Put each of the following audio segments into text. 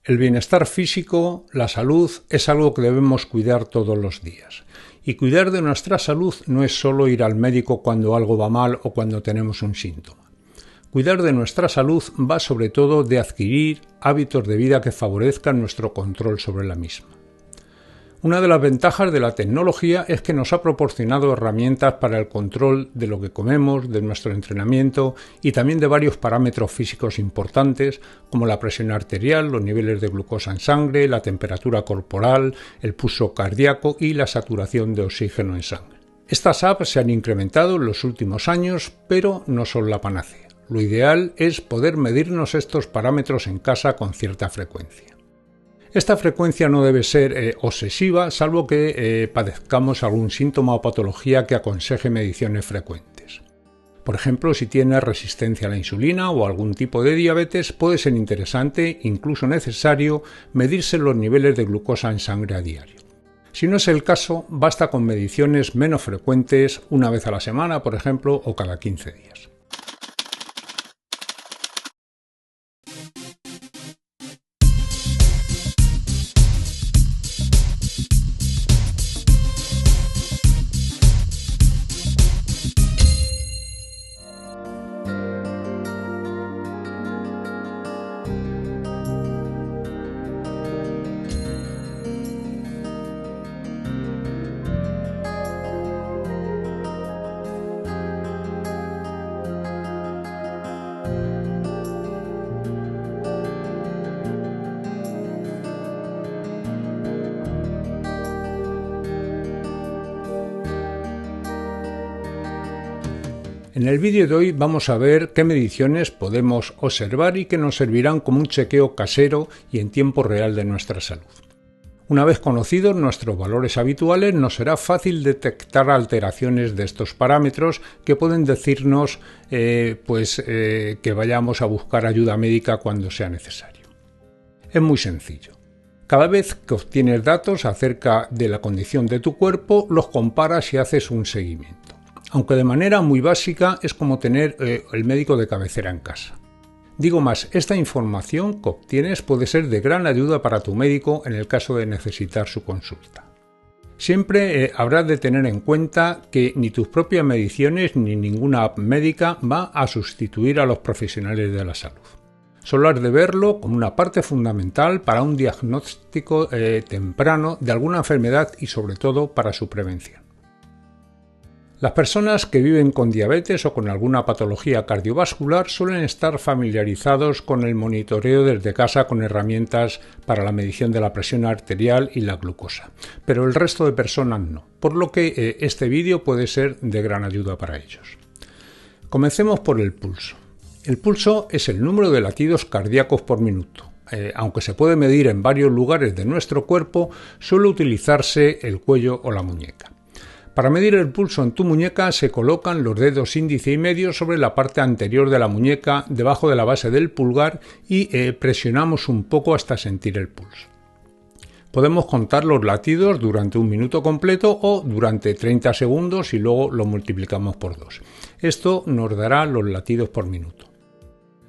El bienestar físico, la salud, es algo que debemos cuidar todos los días. Y cuidar de nuestra salud no es solo ir al médico cuando algo va mal o cuando tenemos un síntoma. Cuidar de nuestra salud va sobre todo de adquirir hábitos de vida que favorezcan nuestro control sobre la misma. Una de las ventajas de la tecnología es que nos ha proporcionado herramientas para el control de lo que comemos, de nuestro entrenamiento y también de varios parámetros físicos importantes como la presión arterial, los niveles de glucosa en sangre, la temperatura corporal, el pulso cardíaco y la saturación de oxígeno en sangre. Estas apps se han incrementado en los últimos años, pero no son la panacea. Lo ideal es poder medirnos estos parámetros en casa con cierta frecuencia. Esta frecuencia no debe ser obsesiva, salvo que padezcamos algún síntoma o patología que aconseje mediciones frecuentes. Por ejemplo, si tienes resistencia a la insulina o algún tipo de diabetes, puede ser interesante, incluso necesario, medirse los niveles de glucosa en sangre a diario. Si no es el caso, basta con mediciones menos frecuentes, una vez a la semana, por ejemplo, o cada 15 días. En el vídeo de hoy vamos a ver qué mediciones podemos observar y que nos servirán como un chequeo casero y en tiempo real de nuestra salud. Una vez conocidos nuestros valores habituales, nos será fácil detectar alteraciones de estos parámetros que pueden decirnos que vayamos a buscar ayuda médica cuando sea necesario. Es muy sencillo. Cada vez que obtienes datos acerca de la condición de tu cuerpo, los comparas y haces un seguimiento. Aunque de manera muy básica es como tener el médico de cabecera en casa. Digo más, esta información que obtienes puede ser de gran ayuda para tu médico en el caso de necesitar su consulta. Siempre habrás de tener en cuenta que ni tus propias mediciones ni ninguna app médica va a sustituir a los profesionales de la salud. Solo has de verlo como una parte fundamental para un diagnóstico temprano de alguna enfermedad y sobre todo para su prevención. Las personas que viven con diabetes o con alguna patología cardiovascular suelen estar familiarizados con el monitoreo desde casa con herramientas para la medición de la presión arterial y la glucosa, pero el resto de personas no, por lo que este vídeo puede ser de gran ayuda para ellos. Comencemos por el pulso. El pulso es el número de latidos cardíacos por minuto. Aunque se puede medir en varios lugares de nuestro cuerpo, suele utilizarse el cuello o la muñeca. Para medir el pulso en tu muñeca se colocan los dedos índice y medio sobre la parte anterior de la muñeca, debajo de la base del pulgar y presionamos un poco hasta sentir el pulso. Podemos contar los latidos durante un minuto completo o durante 30 segundos y luego lo multiplicamos por 2. Esto nos dará los latidos por minuto.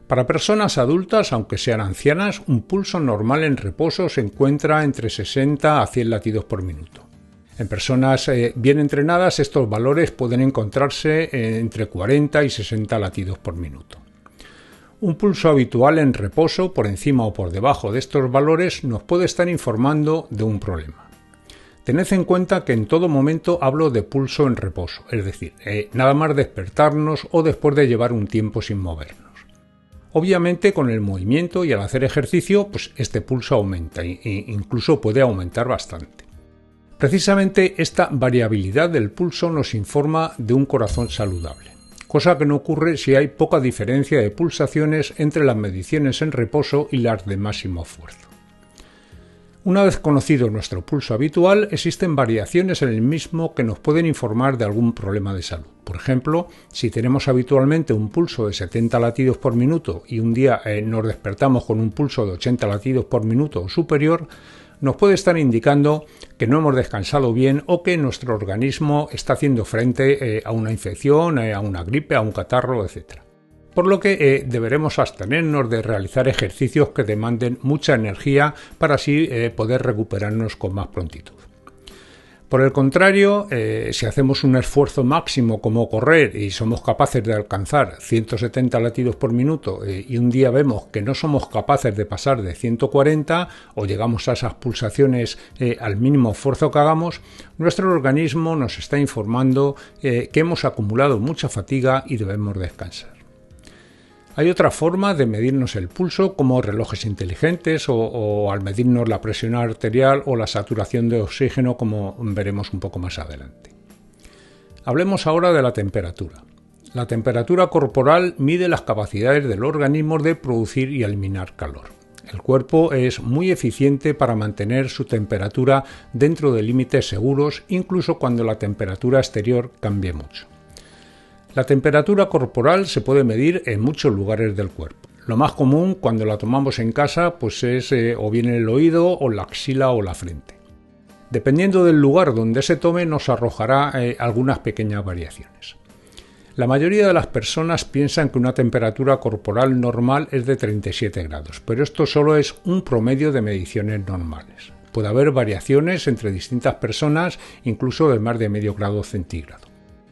Para personas adultas, aunque sean ancianas, un pulso normal en reposo se encuentra entre 60 a 100 latidos por minuto. En personas bien entrenadas, estos valores pueden encontrarse entre 40 y 60 latidos por minuto. Un pulso habitual en reposo, por encima o por debajo de estos valores, nos puede estar informando de un problema. Tened en cuenta que en todo momento hablo de pulso en reposo, es decir, nada más despertarnos o después de llevar un tiempo sin movernos. Obviamente con el movimiento y al hacer ejercicio, pues este pulso aumenta e incluso puede aumentar bastante. Precisamente esta variabilidad del pulso nos informa de un corazón saludable, cosa que no ocurre si hay poca diferencia de pulsaciones entre las mediciones en reposo y las de máximo esfuerzo. Una vez conocido nuestro pulso habitual, existen variaciones en el mismo que nos pueden informar de algún problema de salud. Por ejemplo, si tenemos habitualmente un pulso de 70 latidos por minuto y un día nos despertamos con un pulso de 80 latidos por minuto o superior, nos puede estar indicando que no hemos descansado bien o que nuestro organismo está haciendo frente a una infección, a una gripe, a un catarro, etc. por lo que deberemos abstenernos de realizar ejercicios que demanden mucha energía para así poder recuperarnos con más prontitud. Por el contrario, si hacemos un esfuerzo máximo como correr y somos capaces de alcanzar 170 latidos por minuto y un día vemos que no somos capaces de pasar de 140 o llegamos a esas pulsaciones al mínimo esfuerzo que hagamos, nuestro organismo nos está informando que hemos acumulado mucha fatiga y debemos descansar. Hay otra forma de medirnos el pulso, como relojes inteligentes o al medirnos la presión arterial o la saturación de oxígeno, como veremos un poco más adelante. Hablemos ahora de la temperatura. La temperatura corporal mide las capacidades del organismo de producir y eliminar calor. El cuerpo es muy eficiente para mantener su temperatura dentro de límites seguros, incluso cuando la temperatura exterior cambie mucho. La temperatura corporal se puede medir en muchos lugares del cuerpo. Lo más común cuando la tomamos en casa pues es o bien el oído o la axila o la frente. Dependiendo del lugar donde se tome nos arrojará algunas pequeñas variaciones. La mayoría de las personas piensan que una temperatura corporal normal es de 37 grados, pero esto solo es un promedio de mediciones normales. Puede haber variaciones entre distintas personas, incluso de más de medio grado centígrado.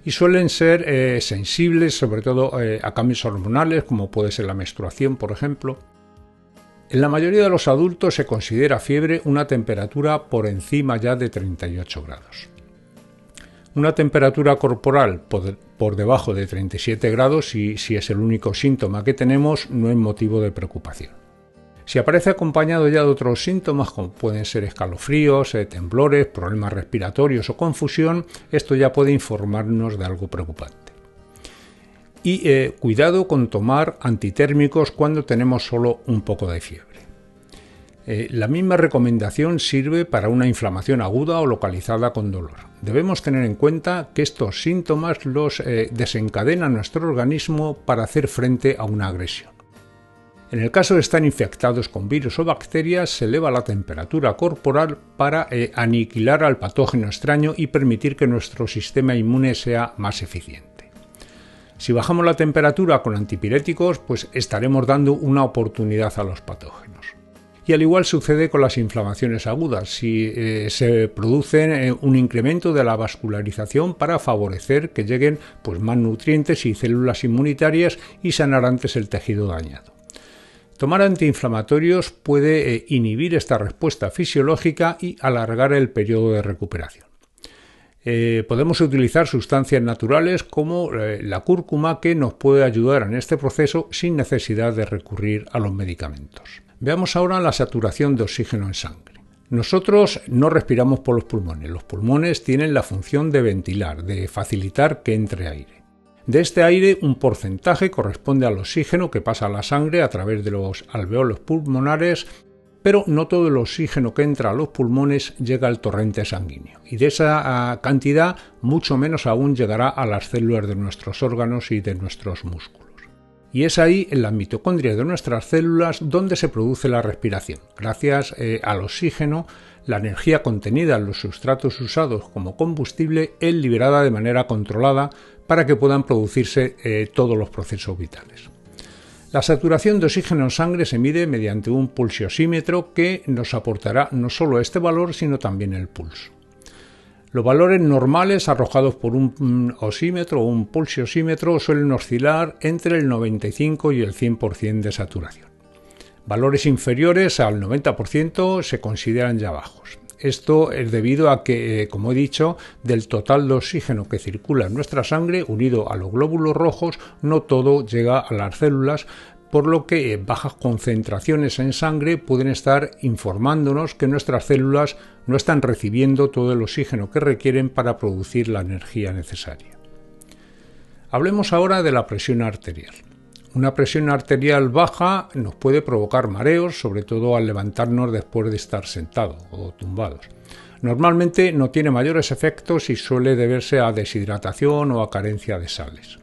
Y suelen ser sensibles sobre todo a cambios hormonales, como puede ser la menstruación, por ejemplo. En la mayoría de los adultos se considera fiebre una temperatura por encima ya de 38 grados. Una temperatura corporal por debajo de 37 grados, si es el único síntoma que tenemos, no es motivo de preocupación. Si aparece acompañado ya de otros síntomas, como pueden ser escalofríos, temblores, problemas respiratorios o confusión, esto ya puede informarnos de algo preocupante. Y cuidado con tomar antitérmicos cuando tenemos solo un poco de fiebre. La misma recomendación sirve para una inflamación aguda o localizada con dolor. Debemos tener en cuenta que estos síntomas los desencadena nuestro organismo para hacer frente a una agresión. En el caso de estar infectados con virus o bacterias, se eleva la temperatura corporal para aniquilar al patógeno extraño y permitir que nuestro sistema inmune sea más eficiente. Si bajamos la temperatura con antipiréticos, pues estaremos dando una oportunidad a los patógenos. Y al igual sucede con las inflamaciones agudas, si se produce un incremento de la vascularización para favorecer que lleguen pues, más nutrientes y células inmunitarias y sanar antes el tejido dañado. Tomar antiinflamatorios puede inhibir esta respuesta fisiológica y alargar el periodo de recuperación. Podemos utilizar sustancias naturales como la cúrcuma que nos puede ayudar en este proceso sin necesidad de recurrir a los medicamentos. Veamos ahora la saturación de oxígeno en sangre. Nosotros no respiramos por los pulmones. Los pulmones tienen la función de ventilar, de facilitar que entre aire. De este aire, un porcentaje corresponde al oxígeno que pasa a la sangre a través de los alveolos pulmonares, pero no todo el oxígeno que entra a los pulmones llega al torrente sanguíneo. Y de esa cantidad, mucho menos aún llegará a las células de nuestros órganos y de nuestros músculos. Y es ahí, en las mitocondrias de nuestras células, donde se produce la respiración. Gracias al oxígeno, la energía contenida en los sustratos usados como combustible es liberada de manera controlada para que puedan producirse todos los procesos vitales. La saturación de oxígeno en sangre se mide mediante un pulsiosímetro que nos aportará no solo este valor, sino también el pulso. Los valores normales arrojados por un osímetro o un pulsiosímetro suelen oscilar entre el 95 y el 100% de saturación. Valores inferiores al 90% se consideran ya bajos. Esto es debido a que, como he dicho, del total de oxígeno que circula en nuestra sangre, unido a los glóbulos rojos, no todo llega a las células, por lo que bajas concentraciones en sangre pueden estar informándonos que nuestras células no están recibiendo todo el oxígeno que requieren para producir la energía necesaria. Hablemos ahora de la presión arterial. Una presión arterial baja nos puede provocar mareos, sobre todo al levantarnos después de estar sentados o tumbados. Normalmente no tiene mayores efectos y suele deberse a deshidratación o a carencia de sales.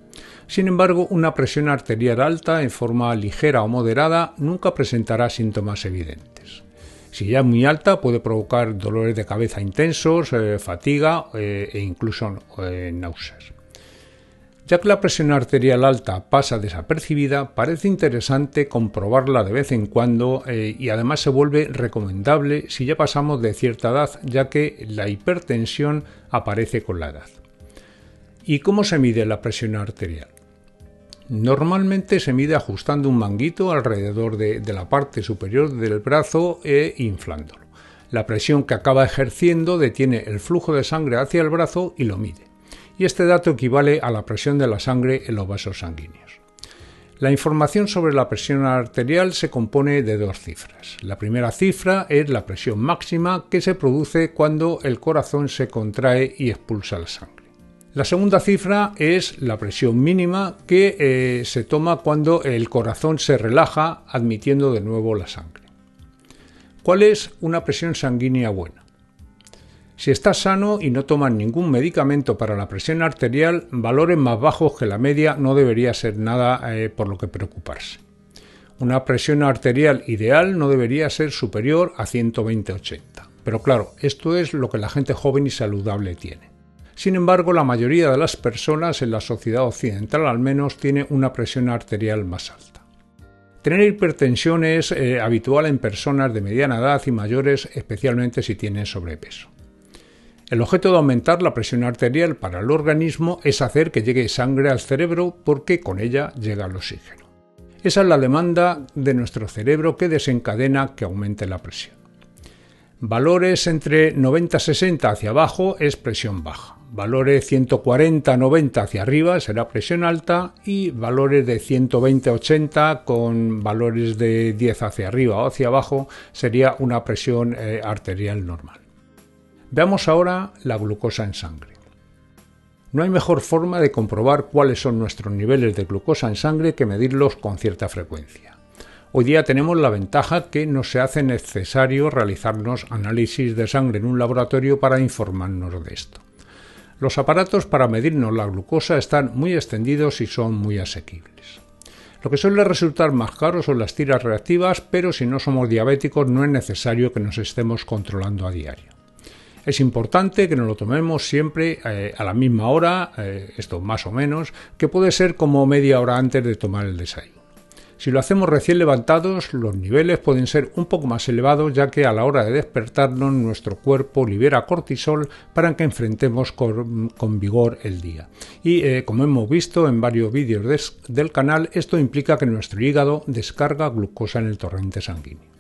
Sin embargo, una presión arterial alta en forma ligera o moderada nunca presentará síntomas evidentes. Si ya es muy alta, puede provocar dolores de cabeza intensos, fatiga e incluso náuseas. Ya que la presión arterial alta pasa desapercibida, parece interesante comprobarla de vez en cuando y además se vuelve recomendable si ya pasamos de cierta edad, ya que la hipertensión aparece con la edad. ¿Y cómo se mide la presión arterial? Normalmente se mide ajustando un manguito alrededor de la parte superior del brazo e inflándolo. La presión que acaba ejerciendo detiene el flujo de sangre hacia el brazo y lo mide. Y este dato equivale a la presión de la sangre en los vasos sanguíneos. La información sobre la presión arterial se compone de dos cifras. La primera cifra es la presión máxima que se produce cuando el corazón se contrae y expulsa la sangre. La segunda cifra es la presión mínima que se toma cuando el corazón se relaja admitiendo de nuevo la sangre. ¿Cuál es una presión sanguínea buena? Si estás sano y no tomas ningún medicamento para la presión arterial, valores más bajos que la media no debería ser nada por lo que preocuparse. Una presión arterial ideal no debería ser superior a 120/80. Pero claro, esto es lo que la gente joven y saludable tiene. Sin embargo, la mayoría de las personas en la sociedad occidental al menos tiene una presión arterial más alta. Tener hipertensión es habitual en personas de mediana edad y mayores, especialmente si tienen sobrepeso. El objeto de aumentar la presión arterial para el organismo es hacer que llegue sangre al cerebro porque con ella llega el oxígeno. Esa es la demanda de nuestro cerebro que desencadena que aumente la presión. Valores entre 90-60 hacia abajo es presión baja. Valores 140-90 hacia arriba será presión alta y valores de 120-80 con valores de 10 hacia arriba o hacia abajo sería una presión arterial normal. Veamos ahora la glucosa en sangre. No hay mejor forma de comprobar cuáles son nuestros niveles de glucosa en sangre que medirlos con cierta frecuencia. Hoy día tenemos la ventaja que no se hace necesario realizarnos análisis de sangre en un laboratorio para informarnos de esto. Los aparatos para medirnos la glucosa están muy extendidos y son muy asequibles. Lo que suele resultar más caro son las tiras reactivas, pero si no somos diabéticos no es necesario que nos estemos controlando a diario. Es importante que nos lo tomemos siempre a la misma hora, esto más o menos, que puede ser como media hora antes de tomar el desayuno. Si lo hacemos recién levantados, los niveles pueden ser un poco más elevados, ya que a la hora de despertarnos nuestro cuerpo libera cortisol para que enfrentemos con vigor el día. Y como hemos visto en varios vídeos del canal, esto implica que nuestro hígado descarga glucosa en el torrente sanguíneo.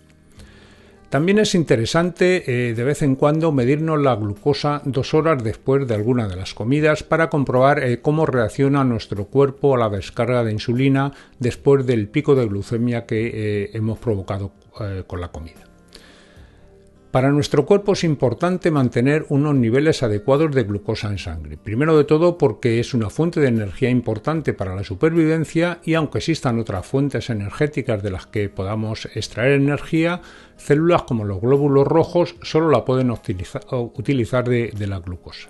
También es interesante de vez en cuando medirnos la glucosa 2 horas después de alguna de las comidas para comprobar cómo reacciona nuestro cuerpo a la descarga de insulina después del pico de glucemia que hemos provocado con la comida. Para nuestro cuerpo es importante mantener unos niveles adecuados de glucosa en sangre. Primero de todo porque es una fuente de energía importante para la supervivencia y aunque existan otras fuentes energéticas de las que podamos extraer energía, células como los glóbulos rojos solo la pueden utilizar de la glucosa.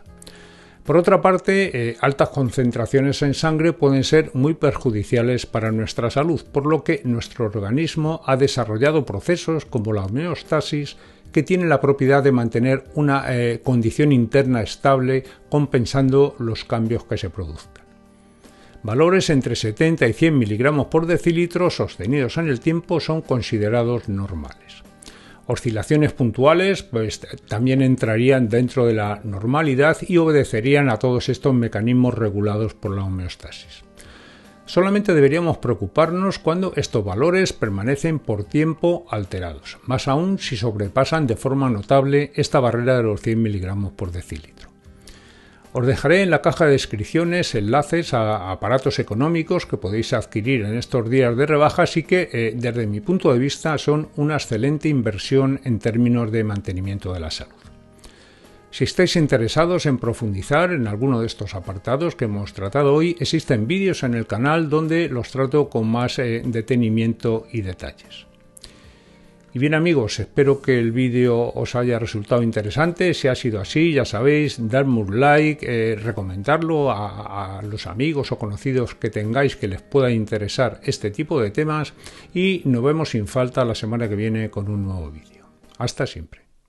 Por otra parte, altas concentraciones en sangre pueden ser muy perjudiciales para nuestra salud, por lo que nuestro organismo ha desarrollado procesos como la homeostasis que tienen la propiedad de mantener una condición interna estable compensando los cambios que se produzcan. Valores entre 70 y 100 miligramos por decilitro sostenidos en el tiempo son considerados normales. Oscilaciones puntuales también entrarían dentro de la normalidad y obedecerían a todos estos mecanismos regulados por la homeostasis. Solamente deberíamos preocuparnos cuando estos valores permanecen por tiempo alterados, más aún si sobrepasan de forma notable esta barrera de los 100 miligramos por decilitro. Os dejaré en la caja de descripciones enlaces a aparatos económicos que podéis adquirir en estos días de rebajas y que, desde mi punto de vista, son una excelente inversión en términos de mantenimiento de la salud. Si estáis interesados en profundizar en alguno de estos apartados que hemos tratado hoy, existen vídeos en el canal donde los trato con más detenimiento y detalles. Y bien amigos, espero que el vídeo os haya resultado interesante. Si ha sido así, ya sabéis, darme un like, recomendarlo a los amigos o conocidos que tengáis que les pueda interesar este tipo de temas y nos vemos sin falta la semana que viene con un nuevo vídeo. Hasta siempre.